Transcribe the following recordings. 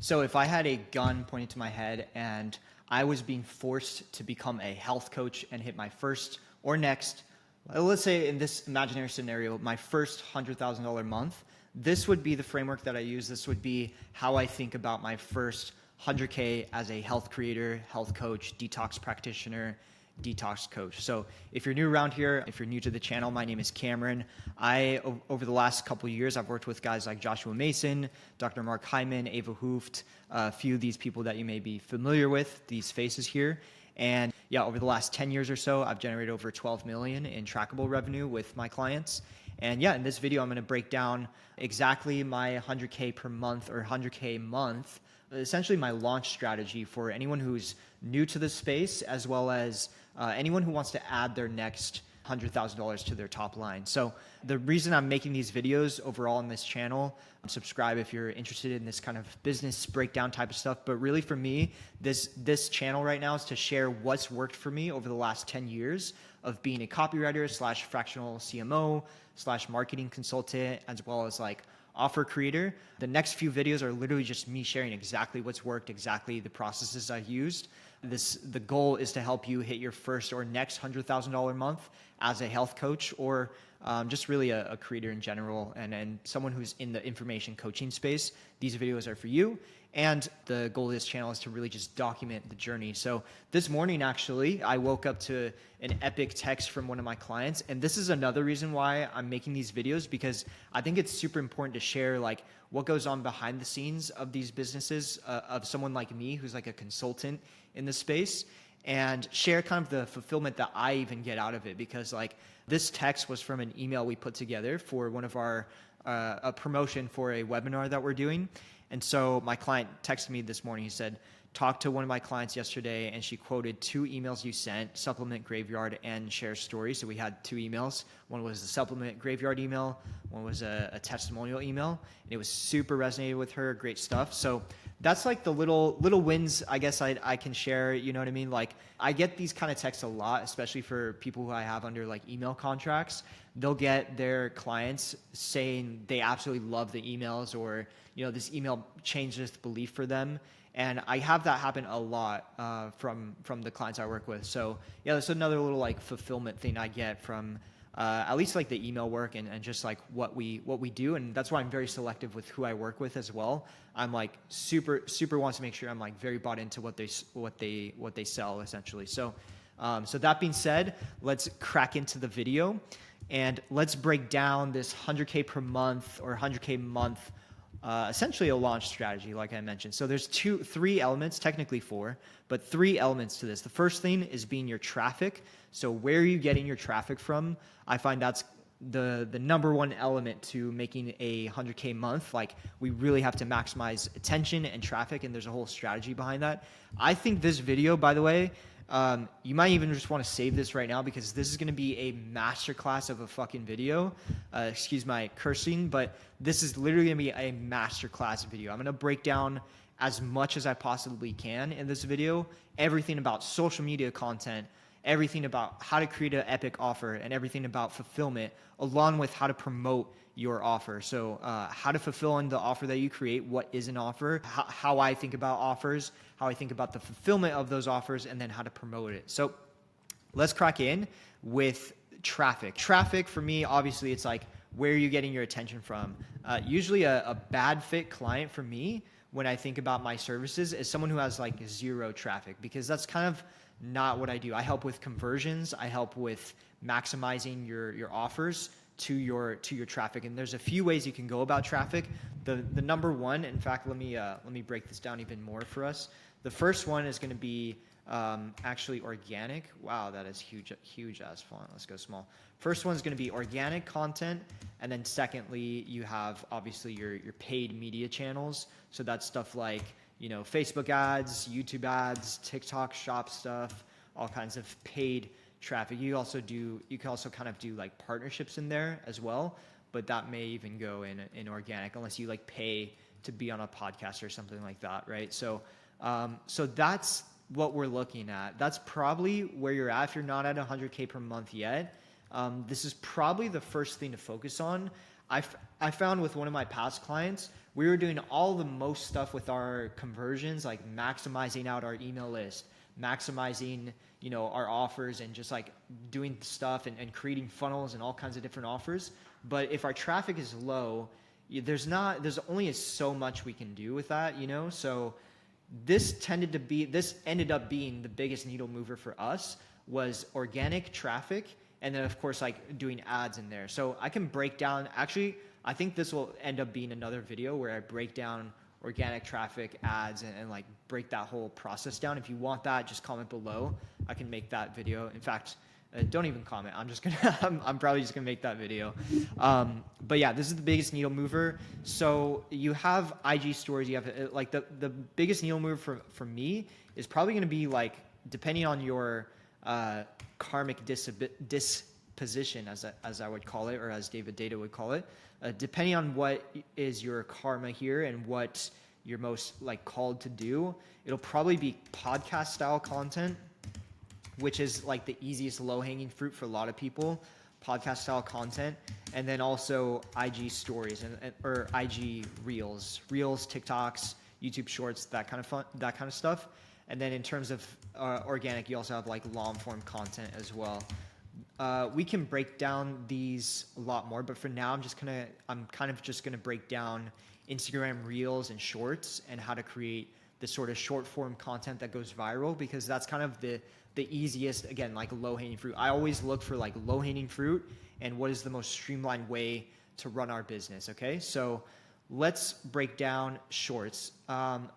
So if I had a gun pointed to my head and I was being forced to become a health coach and hit my first or next, let's say in this imaginary scenario, my first $100,000 month, this would be the framework that I use. This would be how I think about my first 100K as a health creator, health coach, detox practitioner, detox coach. So if you're new around here, if you're new to the channel, my name is Cameron. Over the last couple of years, I've worked with guys like Joshua Mason, Dr. Mark Hyman, Ava Hooft, a few of these people that you may be familiar with, these faces here. And yeah, over the last 10 years or so, I've generated over 12 million in trackable revenue with my clients. And yeah, in this video, I'm going to break down exactly my 100K per month or 100K month, essentially my launch strategy for anyone who's new to the space, as well as anyone who wants to add their next $100,000 to their top line. So the reason I'm making these videos overall on this channel, subscribe if you're interested in this kind of business breakdown type of stuff. But really for me, this channel right now is to share what's worked for me over the last 10 years of being a copywriter / fractional CMO / marketing consultant, as well as like offer creator. The next few videos are literally just me sharing exactly what's worked, exactly the processes I've used. The goal is to help you hit your first or next $100,000 month as a health coach, or just really a creator in general, and someone who's in the information coaching space. These videos are for you. And the goal of this channel is to really just document the journey. So this morning, actually, I woke up to an epic text from one of my clients. And this is another reason why I'm making these videos, because I think it's super important to share like what goes on behind the scenes of these businesses, of someone like me who's like a consultant in this space, and share kind of the fulfillment that I even get out of it. Because like this text was from an email we put together for one of our a promotion for a webinar that we're doing. And so my client texted me this morning. He said, talked to one of my clients yesterday, and she quoted 2 emails you sent, supplement graveyard and share story. So we had 2 emails. One was the supplement graveyard email. One was a testimonial email. And it was super resonated with her. Great stuff. So that's like the little wins, I guess I can share. You know what I mean? Like I get these kind of texts a lot, especially for people who I have under like email contracts. They'll get their clients saying they absolutely love the emails, or you know, this email changed this belief for them. And I have that happen a lot from the clients I work with. So yeah, that's another little like fulfillment thing I get from at least like the email work and just like what we do. And that's why I'm very selective with who I work with as well. I'm like super wants to make sure I'm like very bought into what they sell essentially. So so that being said, let's crack into the video and let's break down this 100K per month or 100K month. Essentially a launch strategy, like I mentioned. So there's 3 elements, technically 4, but 3 elements to this. The first thing is being your traffic. So where are you getting your traffic from? I find that's the number one element to making a 100K month. Like we really have to maximize attention and traffic, and there's a whole strategy behind that. I think this video, by the way, you might even just want to save this right now, because this is going to be a masterclass of a fucking video. Excuse my cursing, but this is literally going to be a masterclass video. I'm going to break down as much as I possibly can in this video, everything about social media content, everything about how to create an epic offer, and everything about fulfillment, along with how to promote your offer. So how to fulfill in the offer that you create, what is an offer, how I think about offers, how I think about the fulfillment of those offers, and then how to promote it. So let's crack in with traffic. Traffic for me, obviously, it's like, where are you getting your attention from? Usually a bad fit client for me, when I think about my services, is someone who has like 0 traffic, because that's kind of not what I do. I help with conversions. I help with maximizing your offers to your traffic. And there's a few ways you can go about traffic. The number one, in fact, let me break this down even more for us. The first one is going to be actually organic. Wow, that is huge ass font. Let's go small. First one is going to be organic content, and then secondly, you have obviously your paid media channels. So that's stuff like, you know, Facebook ads, YouTube ads, TikTok shop stuff, all kinds of paid traffic. You can also kind of do like partnerships in there as well, but that may even go in organic, unless you like pay to be on a podcast or something like that, right? So so that's what we're looking at. That's probably where you're at. If you're not at 100K per month yet, this is probably the first thing to focus on. I found with one of my past clients, we were doing all the most stuff with our conversions, like maximizing out our email list, maximizing, our offers, and just like doing stuff and creating funnels and all kinds of different offers. But if our traffic is low, there's only so much we can do with that, So this ended up being the biggest needle mover for us, was organic traffic. And then of course, like doing ads in there. So I can break down, actually, I think this will end up being another video where I break down organic traffic, ads, and like break that whole process down. If you want that, just comment below. I can make that video. In fact, don't even comment. I'm probably just gonna make that video. But yeah, this is the biggest needle mover. So you have IG stories. You have like the biggest needle mover for me is probably gonna be like, depending on your karmic disposition, as I would call it, or as David Data would call it, depending on what is your karma here and what you're most like called to do, it'll probably be podcast style content, which is like the easiest low-hanging fruit for a lot of people, podcast style content, and then also IG stories or IG reels, TikToks, YouTube shorts, that kind of stuff. And then in terms of organic, you also have like long form content as well. We can break down these a lot more, but for now, I'm kind of just gonna break down Instagram reels and shorts and how to create this sort of short form content that goes viral, because that's kind of the easiest, again, like low hanging fruit. I always look for like low hanging fruit and what is the most streamlined way to run our business. Okay, so let's break down shorts.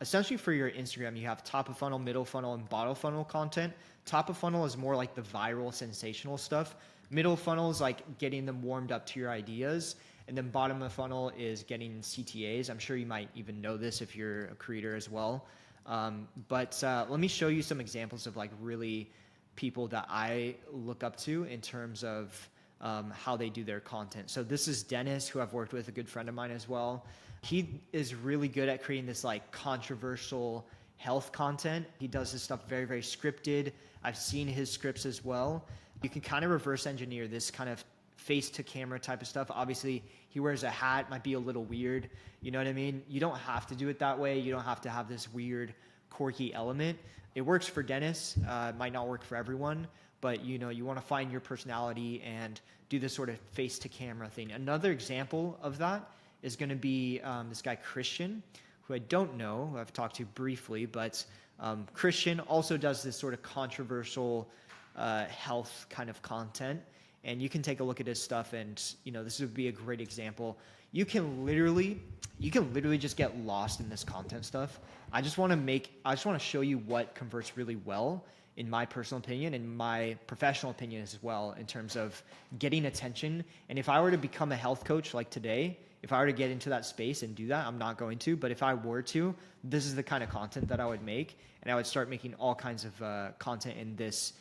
Essentially for your Instagram, you have top of funnel, middle funnel, and bottom funnel content. Top of funnel is more like the viral, sensational stuff. Middle funnel is like getting them warmed up to your ideas. And then bottom of funnel is getting CTAs. I'm sure you might even know this if you're a creator as well. But let me show you some examples of like really people that I look up to in terms of how they do their content. So this is Dennis, who I've worked with, a good friend of mine as well. He is really good at creating this like controversial health content. He does this stuff very, very scripted. I've seen his scripts as well. You can kind of reverse engineer this kind of face to camera type of stuff. Obviously, he wears a hat, might be a little weird. You know what I mean? You don't have to do it that way. You don't have to have this weird, quirky element. It works for Dennis. It might not work for everyone, but you want to find your personality and do this sort of face to camera thing. Another example of that is going to be this guy Christian, who I don't know, who I've talked to briefly, but Christian also does this sort of controversial health kind of content. And you can take a look at his stuff, and this would be a great example. You can literally just get lost in this content stuff. I just want to show you what converts really well, in my personal opinion, and my professional opinion as well, in terms of getting attention. And if I were to become a health coach like today, if I were to get into that space and do that, I'm not going to, but if I were to, this is the kind of content that I would make, and I would start making all kinds of content in this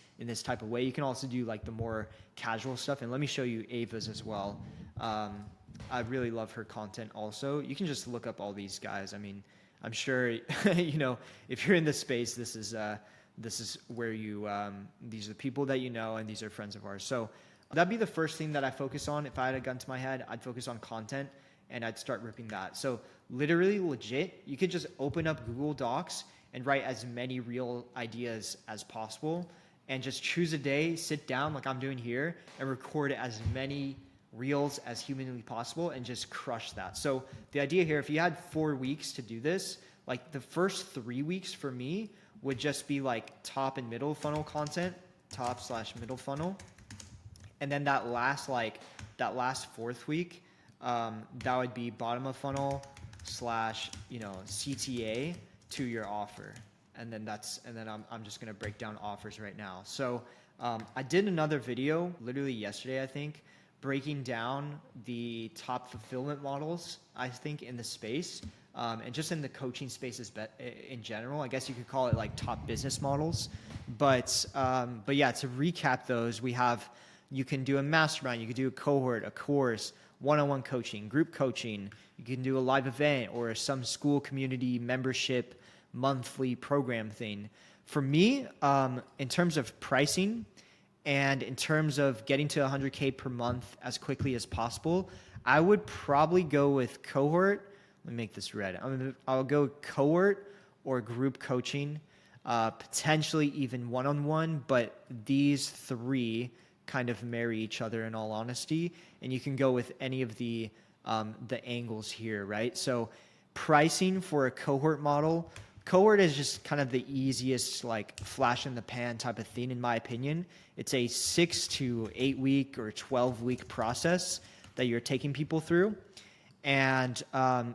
type of way. You can also do like the more casual stuff, and let me show you Ava's as well. I really love her content also. You can just look up all these guys. I mean, I'm sure if you're in this space, this is where these are the people that and these are friends of ours. So that'd be the first thing that I focus on. If I had a gun to my head, I'd focus on content, and I'd start ripping that. So literally legit, you could just open up Google Docs and write as many real ideas as possible, and just choose a day, sit down like I'm doing here, and record as many reels as humanly possible, and just crush that. So the idea here, if you had 4 weeks to do this, like the first 3 weeks for me would just be like top and middle funnel content, top/middle funnel. And then that last fourth week, that would be bottom of funnel / CTA to your offer. And then I'm just gonna break down offers right now. So I did another video literally yesterday, I think, breaking down the top fulfillment models, I think, in the space, and just in the coaching spaces in general. I guess you could call it like top business models. But yeah, to recap those, you can do a mastermind, you can do a cohort, a course, one-on-one coaching, group coaching. You can do a live event or some school community membership monthly program thing. For me, in terms of pricing and in terms of getting to 100K per month as quickly as possible, I would probably go with cohort. Let me make this red. I'll go cohort or group coaching, potentially even one-on-one, but these three kind of marry each other in all honesty, and you can go with any of the angles here, right? So pricing for a cohort model, cohort is just kind of the easiest, like flash in the pan type of thing, in my opinion. It's a 6 to 8 week or 12-week process that you're taking people through. And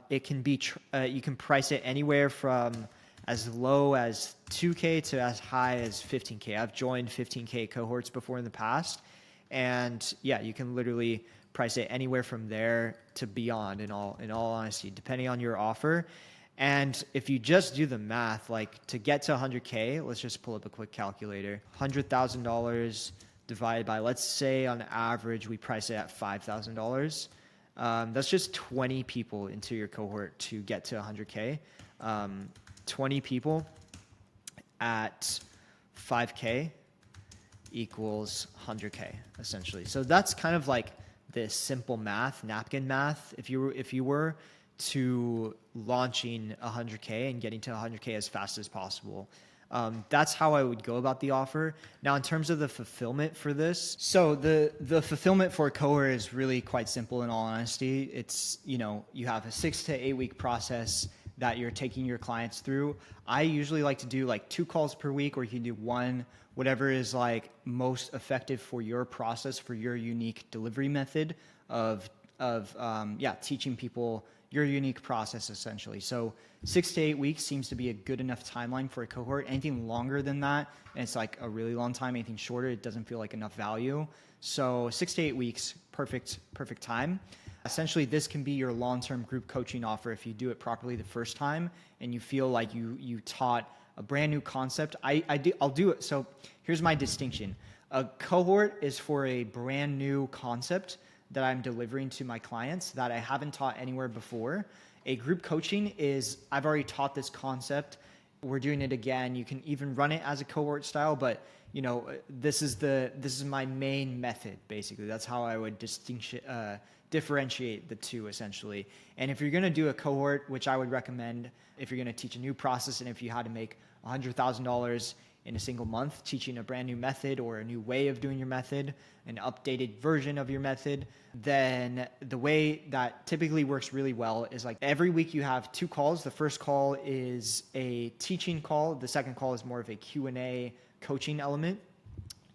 it can be, you can price it anywhere from as low as 2K to as high as 15K. I've joined 15K cohorts before in the past. And yeah, you can literally price it anywhere from there to beyond, in all honesty, depending on your offer. And if you just do the math, like to get to 100K, let's just pull up a quick calculator. $100,000 divided by, let's say on average, we price it at $5,000. That's just 20 people into your cohort to get to 100K. 20 people at 5K equals 100K, essentially. So that's kind of like this simple math, napkin math. If you were to launching 100K and getting to 100K as fast as possible. That's how I would go about the offer. Now, in terms of the fulfillment for this, so the fulfillment for a cohort is really quite simple, in all honesty. It's, you have a 6 to 8 week process that you're taking your clients through. I usually like to do like 2 calls per week, or you can do 1, whatever is like most effective for your process, for your unique delivery method of teaching people your unique process, essentially. So 6 to 8 weeks seems to be a good enough timeline for a cohort. Anything longer than that, and it's like a really long time. Anything shorter, it doesn't feel like enough value. So 6 to 8 weeks, perfect time. Essentially, this can be your long-term group coaching offer if you do it properly the first time and you feel like you taught a brand new concept. I'll do it. So here's my distinction. A cohort is for a brand new concept that I'm delivering to my clients that I haven't taught anywhere before. A group coaching is, I've already taught this concept. We're doing it again. You can even run it as a cohort style, but this is my main method, basically. That's how I would differentiate the two, essentially. And if you're going to do a cohort, which I would recommend, if you're going to teach a new process, and if you had to make $100,000 in a single month teaching a brand new method or a new way of doing your method, an updated version of your method, then the way that typically works really well is like every week you have 2 calls. The first call is a teaching call. The second call is more of a Q&A coaching element.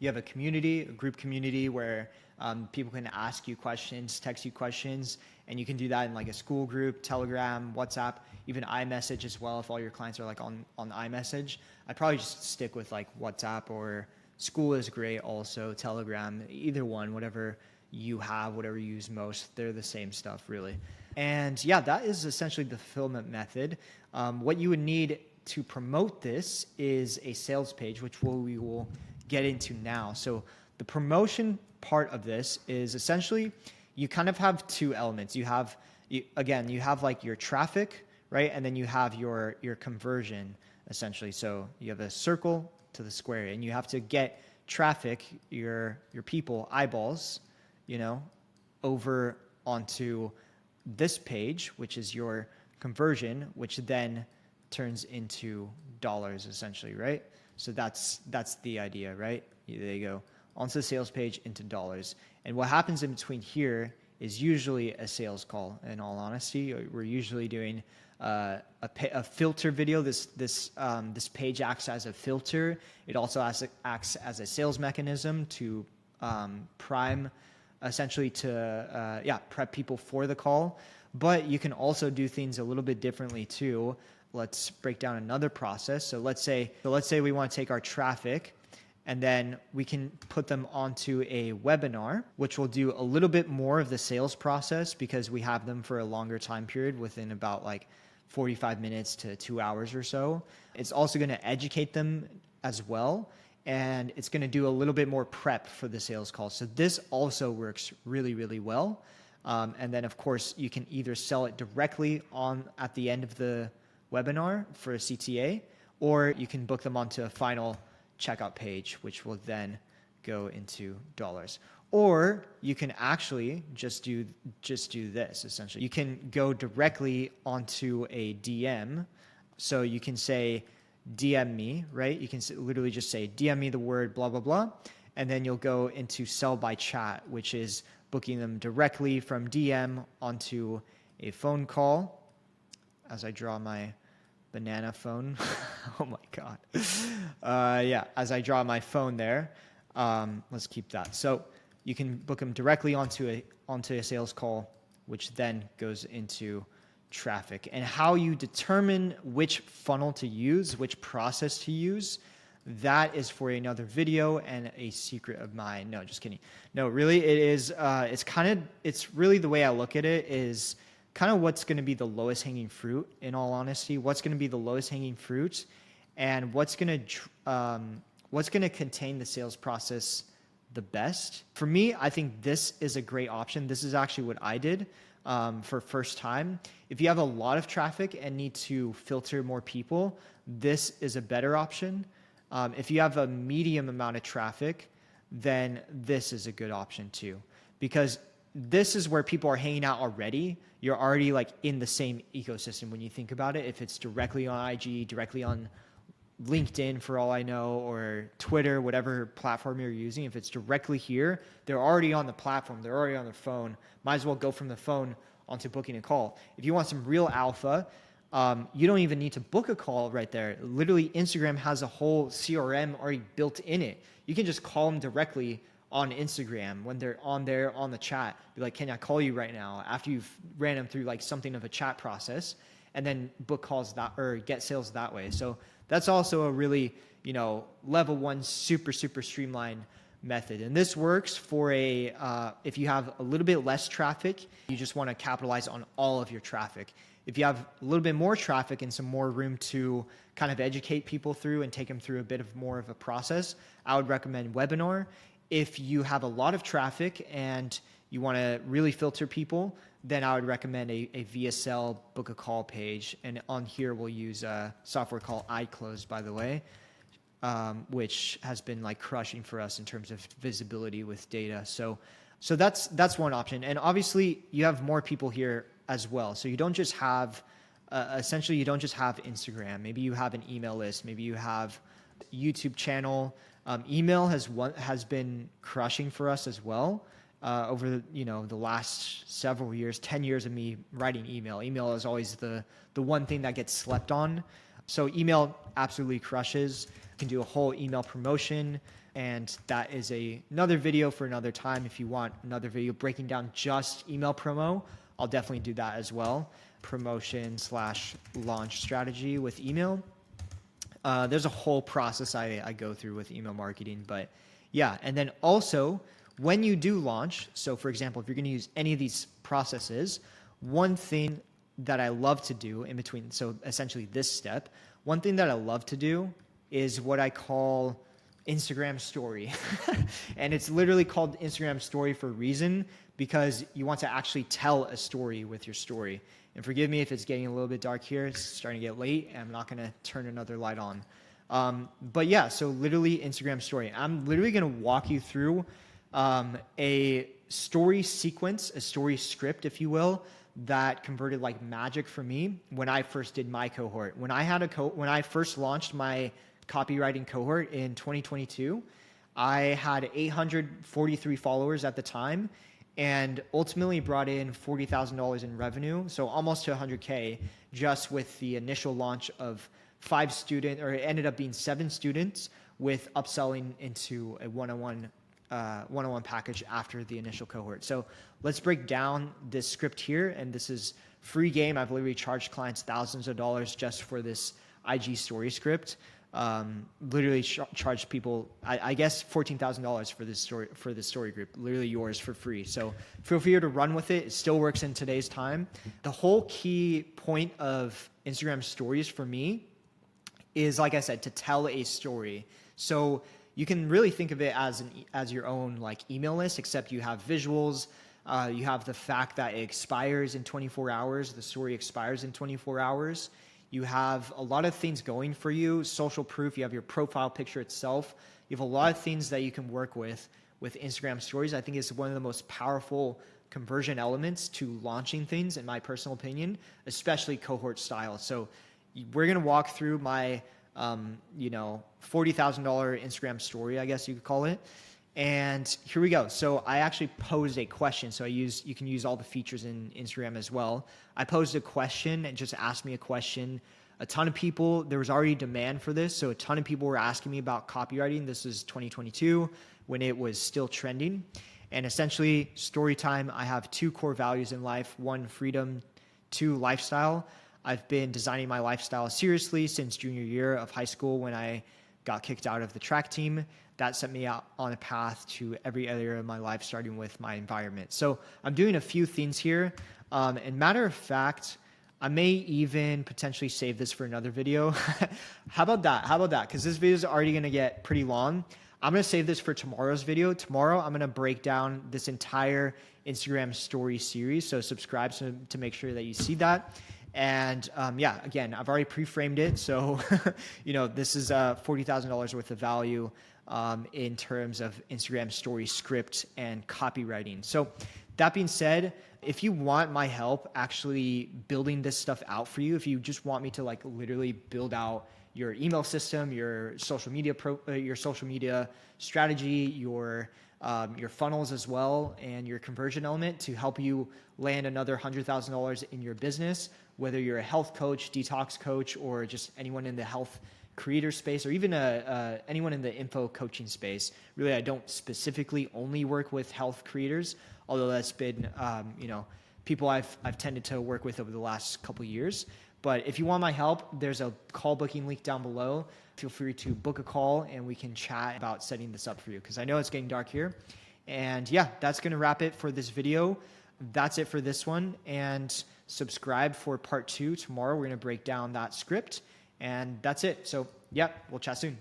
You have a community, a group community where people can ask you questions, text you questions, and you can do that in like a school group, Telegram, WhatsApp, even iMessage as well. If all your clients are like on iMessage, I'd probably just stick with like WhatsApp, or school is great also, Telegram, either one, whatever you have, whatever you use most, they're the same stuff really. And yeah, that is essentially the fulfillment method. What you would need to promote this is a sales page, which we will get into now. So the promotion part of this is essentially you kind of have 2 elements. You have like your traffic, right? And then you have your conversion, essentially. So you have a circle to the square, and you have to get traffic, your people, eyeballs, over onto this page, which is your conversion, which then turns into dollars, essentially, right? So that's the idea, right? There you go. Onto the sales page, into dollars. And what happens in between here is usually a sales call, in all honesty. We're usually doing a filter video. This page acts as a filter. It also acts as a sales mechanism to prime, essentially to prep people for the call. But you can also do things a little bit differently too. Let's break down another process. So let's say we want to take our traffic, and then we can put them onto a webinar, which will do a little bit more of the sales process because we have them for a longer time period, within about like 45 minutes to 2 hours or so. It's also going to educate them as well, and it's going to do a little bit more prep for the sales call. So this also works really, really well. And then of course you can either sell it directly at the end of the webinar for a CTA, or you can book them onto a final checkout page, which will then go into dollars. Or you can actually just do this, essentially. You can go directly onto a DM. So you can say, DM me, right? You can literally just say, DM me the word blah, blah, blah. And then you'll go into sell by chat, which is booking them directly from DM onto a phone call. As I draw my banana phone. Oh my God. Yeah, as I draw my phone there, let's keep that. So you can book them directly onto a sales call, which then goes into traffic. And how you determine which funnel to use, which process to use, that is for another video and a secret of mine. No, just kidding. No, really, it is. It's really the way I look at it is kind of what's going to be the lowest hanging fruit. In all honesty, what's going to be the lowest hanging fruit, and what's going to contain the sales process the best. For me, I think this is a great option. This is actually what I did for first time. If you have a lot of traffic and need to filter more people, this is a better option. If you have a medium amount of traffic, then this is a good option too, because this is where people are hanging out already. You're already like in the same ecosystem when you think about it. If it's directly on IG, directly on LinkedIn for all I know, or Twitter, whatever platform you're using, if it's directly here, they're already on the platform, they're already on their phone. Might as well go from the phone onto booking a call. If you want some real alpha, you don't even need to book a call right there. Literally, Instagram has a whole CRM already built in it. You can just call them directly on Instagram when they're on there on the chat. Be like, can I call you right now? After you've ran them through like something of a chat process, and then book calls that or get sales that way. So that's also a really, level one, super streamlined method. And this works for if you have a little bit less traffic, you just want to capitalize on all of your traffic. If you have a little bit more traffic and some more room to kind of educate people through and take them through a bit of more of a process, I would recommend webinar. If you have a lot of traffic and you want to really filter people, then I would recommend a VSL book a call page. And on here, we'll use a software called iClose, by the way, which has been like crushing for us in terms of visibility with data. So that's one option. And obviously, you have more people here as well. So you don't just have, essentially, you don't just have Instagram. Maybe you have an email list. Maybe you have a YouTube channel. Email has been crushing for us as well. Over the last several years, 10 years of me writing email. Email is always the one thing that gets slept on. So email absolutely crushes. You can do a whole email promotion, and that is another video for another time. If you want another video breaking down just email promo, I'll definitely do that as well. Promotion/launch strategy with email. There's a whole process I go through with email marketing, but yeah. And then also, when you do launch, so for example, if you're going to use any of these processes, one thing that I love to do in between, so essentially this step, one thing that I love to do is what I call Instagram story. And it's literally called Instagram story for a reason, because you want to actually tell a story with your story. And forgive me if it's getting a little bit dark here. It's starting to get late, and I'm not going to turn another light on. But yeah, so literally Instagram story. I'm literally going to walk you through a story sequence, a story script, if you will, that converted like magic for me when I first did my cohort. When I first launched my copywriting cohort in 2022, I had 843 followers at the time, and ultimately brought in $40,000 in revenue, so almost to 100K, just with the initial launch of 5 students, or it ended up being 7 students, with upselling into a one-on-one package after the initial cohort. So let's break down this script here, and this is free game. I've literally charged clients thousands of dollars just for this IG story script. Literally charged people, I guess, $14,000 for this story group, literally yours for free. So feel free to run with it. It still works in today's time. The whole key point of Instagram stories for me is, like I said, to tell a story. So you can really think of it as your own like email list, except you have visuals. You have the fact that it expires in 24 hours. The story expires in 24 hours. You have a lot of things going for you, social proof. You have your profile picture itself. You have a lot of things that you can work with with Instagram stories. I think it's one of the most powerful conversion elements to launching things, in my personal opinion, especially cohort style. So we're going to walk through my, $40,000 Instagram story, I guess you could call it. And here we go. So I actually posed a question. So you can use all the features in Instagram as well. I posed a question and just asked me a question. A ton of people, there was already demand for this. So a ton of people were asking me about copywriting. This is 2022 when it was still trending. And essentially, story time, I have 2 core values in life. 1, freedom. 2, lifestyle. I've been designing my lifestyle seriously since junior year of high school when I got kicked out of the track team. That set me out on a path to every area of my life, starting with my environment. So I'm doing a few things here. And matter of fact, I may even potentially save this for another video. How about that? Because this video is already going to get pretty long. I'm going to save this for tomorrow's video. Tomorrow, I'm going to break down this entire Instagram story series. So subscribe to make sure that you see that. And again, I've already pre-framed it. So, this is $40,000 worth of value in terms of Instagram story script and copywriting. So that being said, if you want my help actually building this stuff out for you, if you just want me to literally build out your email system, your social media strategy, your funnels as well, and your conversion element to help you land another $100,000 in your business, whether you're a health coach, detox coach, or just anyone in the health creator space, or even anyone in the info coaching space. Really, I don't specifically only work with health creators, although that's been people I've tended to work with over the last couple of years. But if you want my help, there's a call booking link down below. Feel free to book a call and we can chat about setting this up for you, because I know it's getting dark here. And that's going to wrap it for this video. That's it for this one. And subscribe for part 2 tomorrow. We're going to break down that script. And that's it. So we'll chat soon.